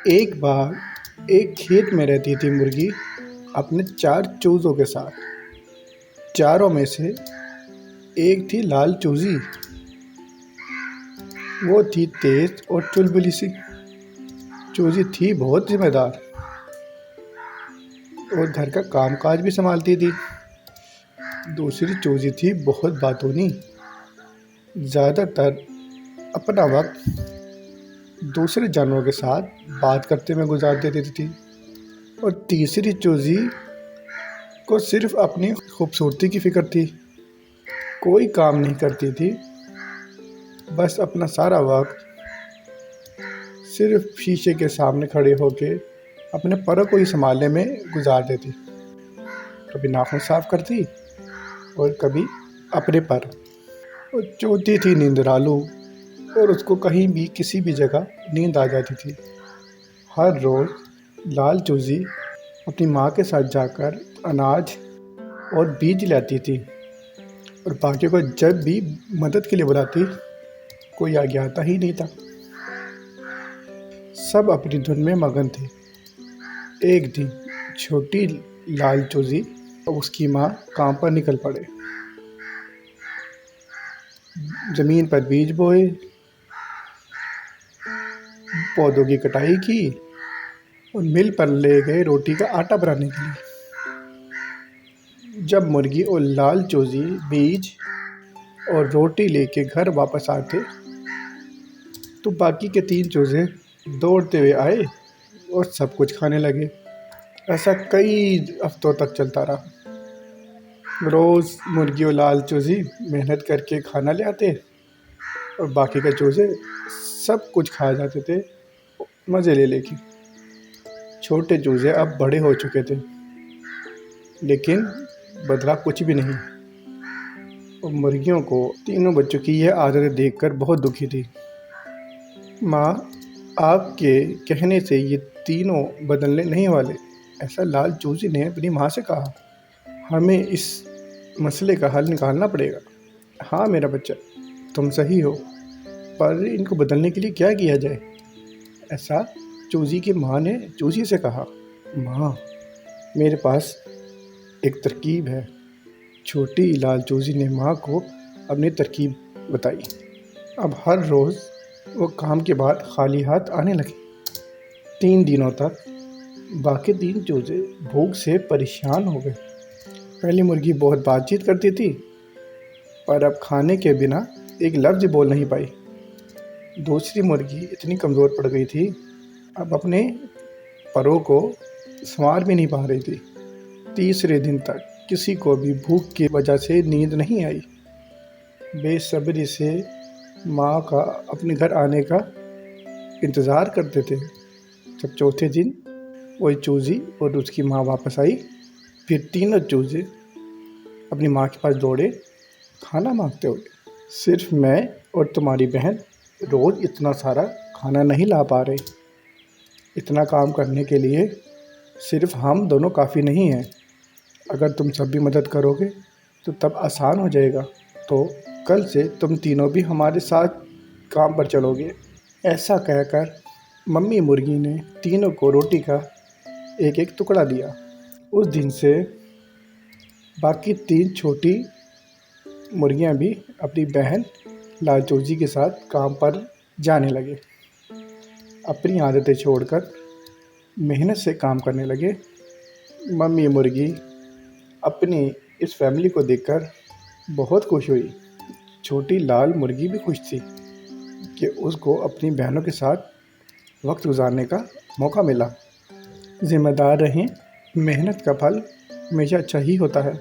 एक बार एक खेत में रहती थी मुर्गी अपने 4 चूज़ों के साथ। चारों में से एक थी लाल चूज़ी। वो थी तेज और चुलबुली सी। चूज़ी थी बहुत जिम्मेदार और घर का कामकाज भी संभालती थी। दूसरी चूज़ी थी बहुत बातूनी। ज़्यादातर अपना वक्त दूसरे जानवरों के साथ बात करते में गुजार देती थी। और तीसरी चूज़ी को सिर्फ अपनी खूबसूरती की फ़िक्र थी। कोई काम नहीं करती थी, बस अपना सारा वक्त सिर्फ शीशे के सामने खड़े होके अपने परों को ही संभालने में गुजार देती। कभी नाखून साफ करती और कभी अपने पर। और चौथी थी नींदरालू और उसको कहीं भी किसी भी जगह नींद आ जाती थी। हर रोज़ लाल चूज़ी अपनी माँ के साथ जाकर अनाज और बीज लाती थी और बाकियों को जब भी मदद के लिए बुलाती, कोई आगे आता ही नहीं था। सब अपनी धुन में मगन थे। एक दिन छोटी लाल चूज़ी और उसकी माँ काम पर निकल पड़े। ज़मीन पर बीज बोए, पौधों की कटाई की और मिल पर ले गए रोटी का आटा बनाने के लिए। जब मुर्गी और लाल चूज़ी बीज और रोटी लेके घर वापस आते तो बाकी के 3 चूज़े दौड़ते हुए आए और सब कुछ खाने लगे। ऐसा कई हफ्तों तक चलता रहा। रोज़ मुर्गी और लाल चूज़ी मेहनत करके खाना ले आते और बाकी के चूज़े सब कुछ खाए जाते थे मज़े ले लेके। छोटे चूज़े अब बड़े हो चुके थे, लेकिन बदला कुछ भी नहीं। और मुर्गियों को तीनों बच्चों की यह आदतें देखकर बहुत दुखी थी। माँ, आपके कहने से ये तीनों बदलने नहीं वाले, ऐसा लाल चूज़ी ने अपनी माँ से कहा। हमें इस मसले का हल निकालना पड़ेगा। हाँ मेरा बच्चा, तुम सही हो, पर इनको बदलने के लिए क्या किया जाए? ऐसा चूज़ी की माँ ने चूज़ी से कहा। माँ, मेरे पास एक तरकीब है। छोटी लाल चूज़ी ने माँ को अपनी तरकीब बताई। अब हर रोज़ वो काम के बाद खाली हाथ आने लगे। 3 दिनों तक बाकी 3 चूज़े भूख से परेशान हो गए। पहली मुर्गी बहुत बातचीत करती थी, पर अब खाने के बिना एक लफ्ज़ बोल नहीं पाई। दूसरी मुर्गी इतनी कमज़ोर पड़ गई थी, अब अपने परों को संवार भी नहीं पा रही थी। तीसरे दिन तक किसी को भी भूख की वजह से नींद नहीं आई। बेसब्री से माँ का अपने घर आने का इंतज़ार करते थे। जब चौथे दिन वही चूज़ी और उसकी माँ वापस आई, फिर तीनों चूज़े अपनी माँ के पास दौड़े खाना मांगते हुए। सिर्फ मैं और तुम्हारी बहन रोज़ इतना सारा खाना नहीं ला पा रहे। इतना काम करने के लिए सिर्फ हम दोनों काफ़ी नहीं हैं। अगर तुम सब भी मदद करोगे तो तब आसान हो जाएगा। तो कल से तुम तीनों भी हमारे साथ काम पर चलोगे। ऐसा कहकर मम्मी मुर्गी ने तीनों को रोटी का एक एक टुकड़ा दिया। उस दिन से बाकी 3 छोटी मुर्गियां भी अपनी बहन लाल चूज़ी के साथ काम पर जाने लगे। अपनी आदतें छोड़कर मेहनत से काम करने लगे। मम्मी मुर्गी अपनी इस फैमिली को देखकर बहुत खुश हुई। छोटी लाल मुर्गी भी खुश थी कि उसको अपनी बहनों के साथ वक्त गुजारने का मौका मिला। ज़िम्मेदार रहें, मेहनत का फल हमेशा अच्छा ही होता है।